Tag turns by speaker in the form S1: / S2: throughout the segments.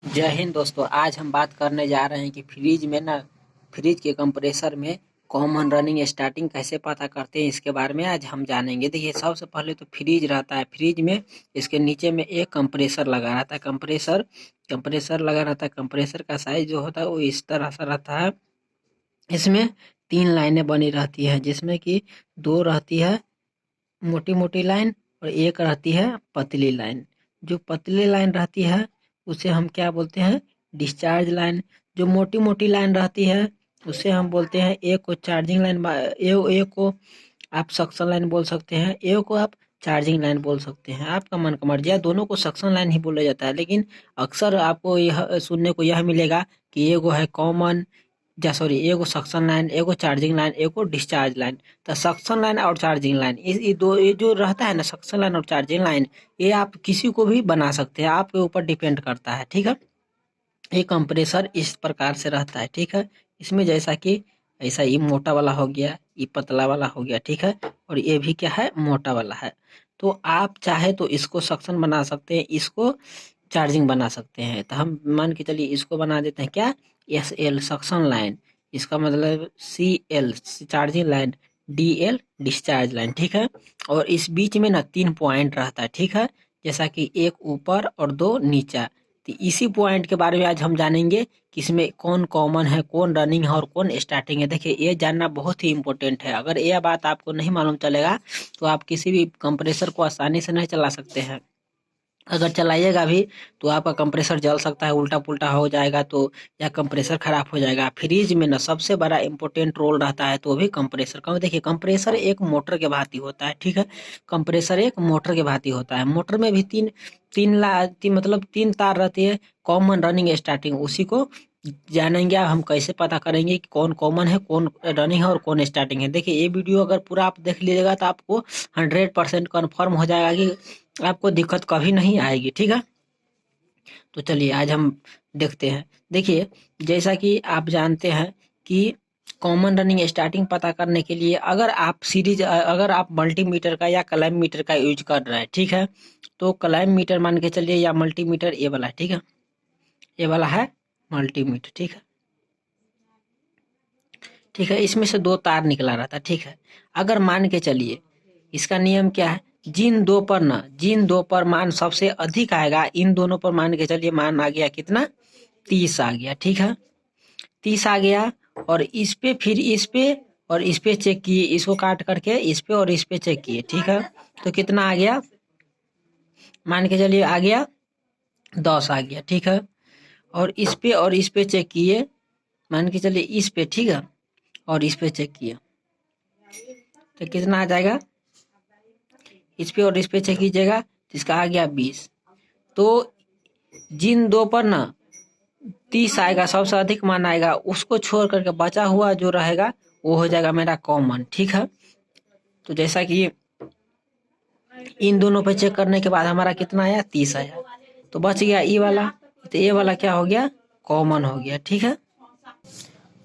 S1: जय हिंद दोस्तों। आज हम बात करने जा रहे हैं कि फ्रिज के कंप्रेसर में कॉमन रनिंग स्टार्टिंग कैसे पता करते हैं, इसके बारे में आज हम जानेंगे। देखिए, सबसे पहले तो फ्रिज रहता है। फ्रिज में इसके नीचे में एक कंप्रेसर लगा रहता है। कंप्रेसर लगा रहता है। कंप्रेसर का साइज जो होता है वो इस तरह से रहता है। इसमें 3 लाइनें बनी रहती है, जिसमें कि 2 रहती है मोटी मोटी लाइन और एक रहती है पतली लाइन। जो पतली लाइन रहती है उसे हम क्या बोलते हैं? Discharge line. जो मोटी मोटी लाइन रहती है उसे हम बोलते हैं, एक को चार्जिंग लाइन, एक को आप सक्शन लाइन बोल सकते हैं, एक को आप चार्जिंग लाइन बोल सकते हैं। आपका मन का मर्जी है। दोनों को सक्शन लाइन ही बोला जाता है, लेकिन अक्सर आपको यह सुनने को यह मिलेगा कि एगो है कॉमन, या सॉरी, एगो सक्शन लाइन, एगो चार्जिंग लाइन, एगो डिस्चार्ज लाइन। तो सक्शन लाइन और चार्जिंग लाइन, ये जो रहता है ना, सक्शन लाइन और चार्जिंग लाइन, ये आप किसी को भी बना सकते हैं, आपके ऊपर डिपेंड करता है। ठीक है, ये कंप्रेसर इस प्रकार से रहता है। ठीक है, इसमें जैसा कि ऐसा ये मोटा वाला हो गया, ये पतला वाला हो गया। ठीक है, और ये भी क्या है? मोटा वाला है। तो आप चाहे तो इसको सक्शन बना सकते हैं, इसको चार्जिंग बना सकते हैं। तो हम मान के चलिए इसको बना देते हैं क्या? S L suction line. इसका मतलब C L charging line, D L discharge line. ठीक है, और इस बीच में ना 3 पॉइंट रहता है। ठीक है, जैसा कि एक ऊपर और 2 नीचा। तो इसी पॉइंट के बारे में आज हम जानेंगे कि इसमें कौन कॉमन है, कौन रनिंग है और कौन स्टार्टिंग है। देखिए, ये जानना बहुत ही इंपॉर्टेंट है। अगर यह बात आपको नहीं मालूम चलेगा तो आप किसी भी कंप्रेसर को आसानी से नहीं चला सकते हैं। अगर चलाइएगा भी तो आपका कंप्रेसर जल सकता है, उल्टा पुल्टा हो जाएगा तो, या कंप्रेसर खराब हो जाएगा। फ्रिज में ना सबसे बड़ा इंपॉर्टेंट रोल रहता है, तो वो भी कंप्रेसर का। देखिए, कंप्रेसर एक मोटर के भांति होता है। ठीक है, कंप्रेसर एक मोटर के भांति होता है। मोटर में भी मतलब 3 तार रहती है। कॉमन रनिंग स्टार्टिंग, उसी को जानेंगे। हम कैसे पता करेंगे कि कौन कॉमन है, कौन रनिंग है और कौन स्टार्टिंग है। देखिए, ये वीडियो अगर पूरा आप देख लीजिएगा तो आपको 100% कन्फर्म हो जाएगा कि आपको दिक्कत कभी नहीं आएगी। ठीक है, तो चलिए आज हम देखते हैं। देखिए, जैसा कि आप जानते हैं कि कॉमन रनिंग स्टार्टिंग पता करने के लिए अगर आप मल्टीमीटर का या क्लैम्प मीटर का यूज कर रहे हैं, ठीक है, तो क्लैम्प मीटर मान के चलिए, या मल्टीमीटर ये वाला है। ठीक है, ये वाला है मल्टीमीटर। ठीक है, ठीक है, इसमें से 2 तार निकला रहता है। ठीक है, अगर मान के चलिए, इसका नियम क्या है? जिन दो पर मान सबसे अधिक आएगा, इन दोनों पर मान के चलिए मान आ गया कितना? 30 आ गया। ठीक है, 30 आ गया, और इस पे फिर इस पे और इस पे चेक किए, इसको काट करके इस पे और इस पे चेक किए। ठीक है, तो कितना आ गया? मान के चलिए आ गया 10 आ गया। ठीक है, और इस पे चेक किए, मान के चलिए इस पे। ठीक है, और इस पे चेक किए तो कितना आ जाएगा? इस पे और इस पे चेक कीजिएगा तो इसका आ गया 20। तो जिन 2 पर ना 30 आएगा, सबसे अधिक मान आएगा, उसको छोड़ करके बचा हुआ जो रहेगा वो हो जाएगा मेरा कॉमन। ठीक है, तो जैसा कि इन दोनों पे चेक करने के बाद हमारा कितना आया? 30 आया, तो बच गया ये वाला। तो ये वाला क्या हो गया? कॉमन हो गया। ठीक है,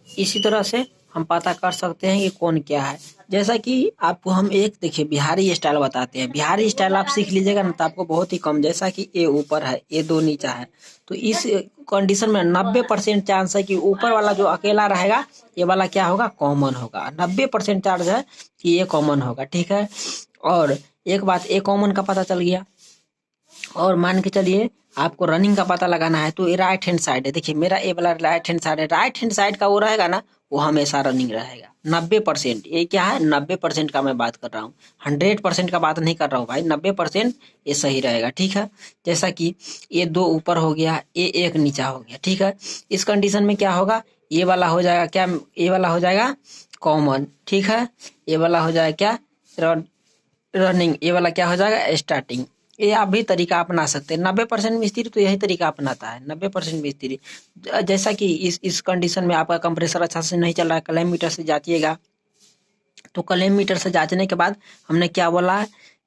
S1: इसी तरह से हम पता कर सकते हैं कि कौन क्या है। जैसा कि आपको हम एक देखिए बिहारी स्टाइल बताते हैं। बिहारी स्टाइल आप सीख लीजिएगा ना तो आपको बहुत ही कम, जैसा कि ए ऊपर है, ए 2 नीचा है, तो इस कंडीशन में 90% चांस है कि ऊपर वाला जो अकेला रहेगा ये वाला क्या होगा? कॉमन होगा। 90% चांस है कि ये कॉमन होगा। ठीक है, और एक बात, ए कॉमन का पता चल गया। और मान के चलिए आपको रनिंग का पता लगाना है, तो ये राइट हैंड साइड है। देखिए, मेरा ए वाला राइट हैंड साइड है। राइट हैंड साइड का वो रहेगा ना, वो हमेशा रनिंग रहेगा। 90%, ये क्या है? 90% का मैं बात कर रहा हूँ, 100% का बात नहीं कर रहा हूँ भाई। 90% ये सही रहेगा। ठीक है, जैसा कि ये 2 ऊपर हो गया, ये 1 नीचा हो गया। ठीक है, इस कंडीशन में क्या होगा? ये वाला हो जाएगा क्या? ये वाला हो जाएगा कॉमन। ठीक है, ये वाला हो जाएगा क्या? रनिंग। ये वाला क्या हो जाएगा? स्टार्टिंग। ये आप भी तरीका अपना सकते हैं। 90% मिस्त्री तो यही तरीका अपनाता है, 90% मिस्त्री। जैसा कि इस कंडीशन में आपका कंप्रेसर अच्छा से नहीं चल रहा है, क्लैम्प मीटर से जांचिएगा। तो क्लैम्प मीटर से जांचने के बाद हमने क्या बोला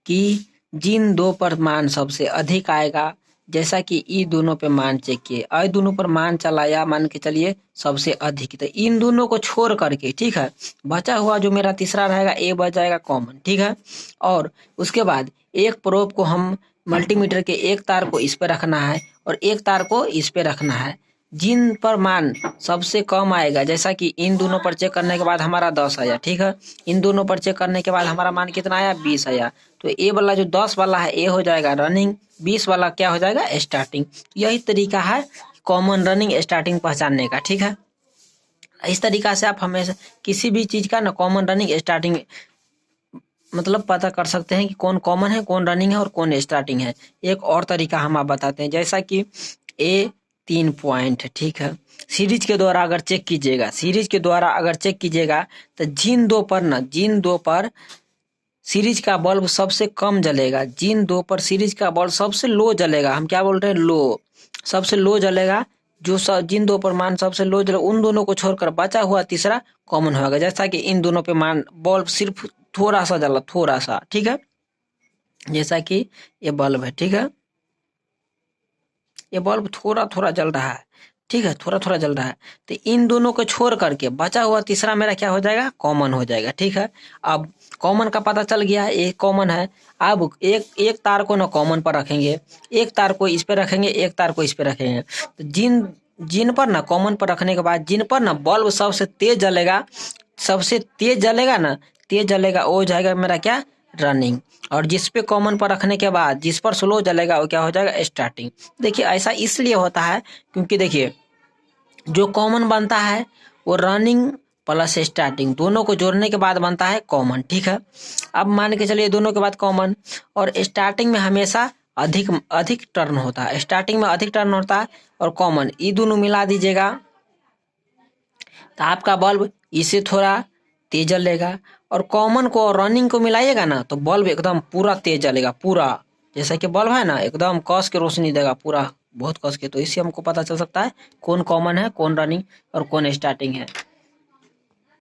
S1: कि जिन 2 पर मान सबसे अधिक आएगा, जैसा कि ई दोनों पे मान चेक किए, आई दोनों पर मान चलाया, मान के चलिए सबसे अधिक, तो इन दोनों को छोड़ करके, ठीक है, बचा हुआ जो मेरा तीसरा रहेगा ए बच जाएगा कॉमन। ठीक है, और उसके बाद एक प्रोब को हम मल्टीमीटर के एक तार को इस पे रखना है और एक तार को इस पे रखना है। जिन पर मान सबसे कम आएगा, जैसा कि इन दोनों पर चेक करने के बाद हमारा 10 आया, ठीक है। इन दोनों पर चेक करने के बाद हमारा मान कितना आया, 20 आया। तो ए वाला जो 10 वाला है ए हो जाएगा रनिंग, 20 वाला क्या हो जाएगा, स्टार्टिंग। यही तरीका है कॉमन रनिंग स्टार्टिंग पहचानने का, ठीक है। इस तरीका से आप हमेशा किसी भी चीज का ना कॉमन रनिंग स्टार्टिंग मतलब पता कर सकते हैं कि कौन कॉमन है, कौन रनिंग है और कौन स्टार्टिंग है। एक और तरीका हम आप बताते हैं, जैसा कि ए 3 पॉइंट है, ठीक है। सीरीज के द्वारा अगर चेक कीजिएगा, सीरीज के द्वारा अगर चेक कीजिएगा तो जिन दो पर सीरीज का बल्ब सबसे कम जलेगा, जिन दो पर सीरीज का बल्ब सबसे लो जलेगा, हम क्या बोल रहे हैं, लो, सबसे लो जलेगा, जिन दो पर मान सबसे लो जलेगा उन दोनों को छोड़कर बचा हुआ तीसरा कॉमन होगा। जैसा कि इन दोनों पे मान बल्ब सिर्फ थोड़ा सा जला, थोड़ा सा, ठीक है। जैसा कि ये बल्ब है, ठीक है, ये बल्ब थोड़ा थोड़ा जल रहा है, ठीक है, थोड़ा थोड़ा जल रहा है। तो इन दोनों को छोड़ करके बचा हुआ तीसरा मेरा क्या हो जाएगा, कॉमन हो जाएगा, ठीक है। अब कॉमन का पता चल गया, एक कॉमन है। अब एक तार को ना कॉमन पर रखेंगे, एक तार को इस पे रखेंगे, एक तार को इस पे रखेंगे। तो जिन जिन पर ना कॉमन पर रखने के बाद जिन पर ना बल्ब सबसे तेज जलेगा, सबसे तेज जलेगा ना, तेज जलेगा वो हो जाएगा मेरा क्या, रनिंग। और जिस पे कॉमन पर रखने के बाद जिस पर स्लो जलेगा वो क्या हो जाएगा, स्टार्टिंग। देखिए ऐसा इसलिए होता है क्योंकि देखिए जो कॉमन बनता है वो रनिंग प्लस स्टार्टिंग दोनों को जोड़ने के बाद बनता है कॉमन, ठीक है। अब मान के चलिए दोनों के बाद कॉमन, और स्टार्टिंग में हमेशा अधिक अधिक टर्न होता है, स्टार्टिंग में अधिक टर्न होता है और कॉमन, ये दोनों मिला दीजिएगा तो आपका बल्ब इससे थोड़ा तेज जलेगा। और कॉमन को और रनिंग को मिलाइएगा ना तो बल्ब एकदम पूरा तेज जलेगा, पूरा, जैसा कि बल्ब है ना एकदम कस के रोशनी देगा पूरा, बहुत कस के। तो इससे हमको पता चल सकता है कौन कॉमन है, कौन रनिंग और कौन स्टार्टिंग है।